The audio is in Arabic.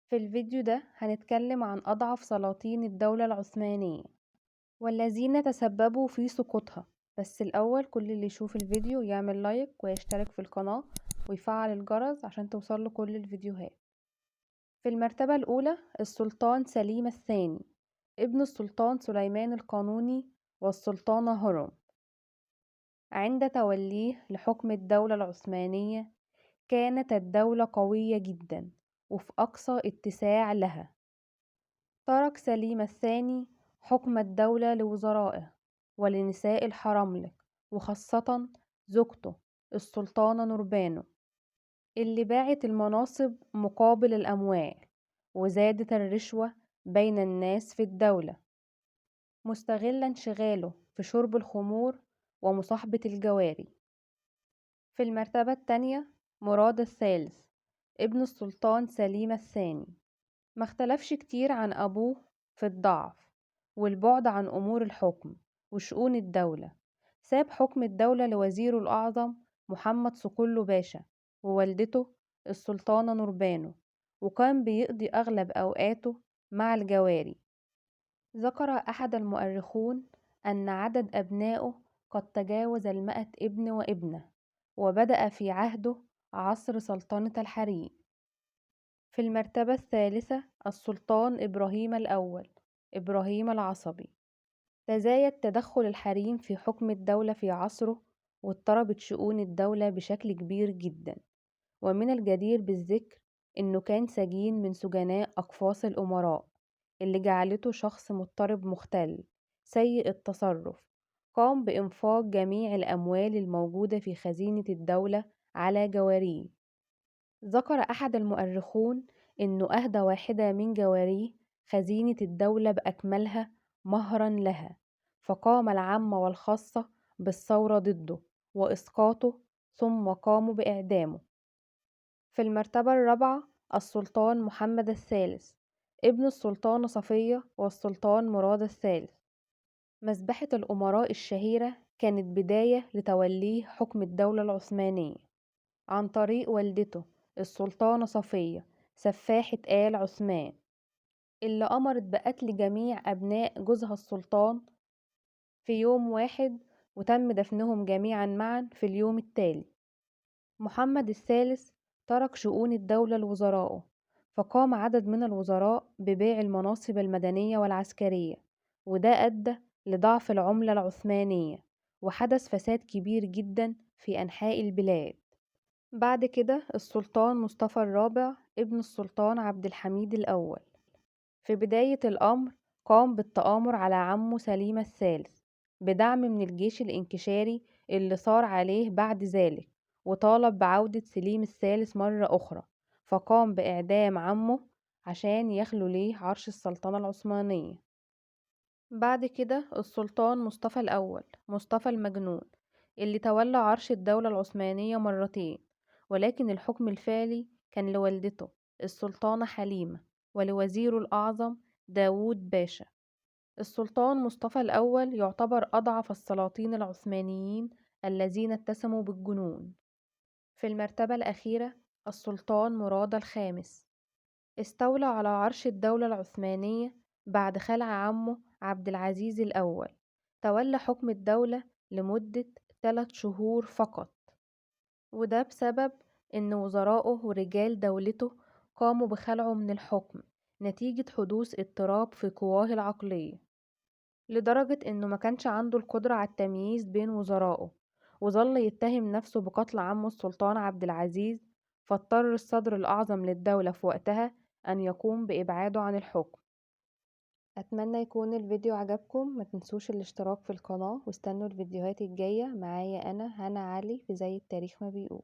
في الفيديو ده هنتكلم عن أضعف سلاطين الدولة العثمانية والذين تسببوا في سقوطها. بس الأول كل اللي يشوف الفيديو يعمل لايك ويشترك في القناة ويفعل الجرس عشان توصله كل الفيديوهات. في المرتبة الأولى السلطان سليم الثاني، ابن السلطان سليمان القانوني والسلطانة هرم. عند توليه لحكم الدولة العثمانية كانت الدولة قوية جدا وفي أقصى اتساع لها. ترك سليم الثاني حكم الدولة لوزرائه ولنساء الحرملك، وخاصة زوجته السلطانة نوربانو اللي باعت المناصب مقابل الأموال، وزادت الرشوة بين الناس في الدولة، مستغلا انشغاله في شرب الخمور ومصاحبة الجواري. في المرتبة التانية مراد الثالث، ابن السلطان سليم الثاني. ما اختلفش كتير عن أبوه في الضعف والبعد عن أمور الحكم وشؤون الدولة. ساب حكم الدولة لوزيره الأعظم محمد صقلو باشا ووالدته السلطانة نوربانو، وكان بيقضي أغلب أوقاته مع الجواري. ذكر أحد المؤرخون أن عدد أبنائه قد تجاوز 100 ابن وابنة، وبدأ في عهده عصر سلطنة الحريم. في المرتبة الثالثة السلطان إبراهيم الأول، إبراهيم العصبي. تزايد تدخل الحريم في حكم الدولة في عصره، واضطربت شؤون الدولة بشكل كبير جدا. ومن الجدير بالذكر إنه كان سجين من سجناء أقفاص الأمراء، اللي جعلته شخص مضطرب مختل سيء التصرف. قام بإنفاق جميع الأموال الموجودة في خزينة الدولة على جواريه. ذكر أحد المؤرخون إنه أهدى واحدة من جواريه خزينة الدولة بأكملها مهرا لها، فقام العامة والخاصة بالثورة ضده وإسقاطه، ثم قاموا بإعدامه. في المرتبة الرابعة السلطان محمد الثالث، ابن السلطانة صفية والسلطان مراد الثالث. مذبحة الأمراء الشهيرة كانت بداية لتوليه حكم الدولة العثمانية عن طريق والدته السلطانة صفية سفاحة آل عثمان، اللي أمرت بقتل جميع أبناء جوزها السلطان في يوم واحد، وتم دفنهم جميعا معا في اليوم التالي. محمد الثالث ترك شؤون الدولة لوزرائه، فقام عدد من الوزراء ببيع المناصب المدنية والعسكرية، وده أدى لضعف العملة العثمانية، وحدث فساد كبير جدا في أنحاء البلاد. بعد كده السلطان مصطفى الرابع، ابن السلطان عبد الحميد الأول. في بداية الأمر قام بالتآمر على عمه سليم الثالث بدعم من الجيش الانكشاري اللي صار عليه بعد ذلك، وطالب بعودة سليم الثالث مرة أخرى، فقام بإعدام عمه عشان يخلو ليه عرش السلطنة العثمانية. بعد كده السلطان مصطفى الأول، مصطفى المجنون، اللي تولى عرش الدولة العثمانية مرتين، ولكن الحكم الفعلي كان لوالدته السلطانة حليمة ولوزيره الأعظم داوود باشا. السلطان مصطفى الأول يعتبر أضعف السلاطين العثمانيين الذين اتسموا بالجنون. في المرتبة الأخيرة السلطان مراد الخامس، استولى على عرش الدولة العثمانية بعد خلع عمه عبد العزيز الأول. تولى حكم الدولة لمدة 3 شهور فقط، وده بسبب إن وزراءه ورجال دولته قاموا بخلعه من الحكم نتيجة حدوث اضطراب في قواه العقلية، لدرجة إنه ما كانش عنده القدرة على التمييز بين وزرائه، وظل يتهم نفسه بقتل عمه السلطان عبد العزيز. فاضطر الصدر الأعظم للدولة في وقتها أن يقوم بإبعاده عن الحكم. أتمنى يكون الفيديو عجبكم، ما تنسوش الاشتراك في القناة واستنوا الفيديوهات الجاية. معايا أنا هنا علي في زي التاريخ ما بيقول.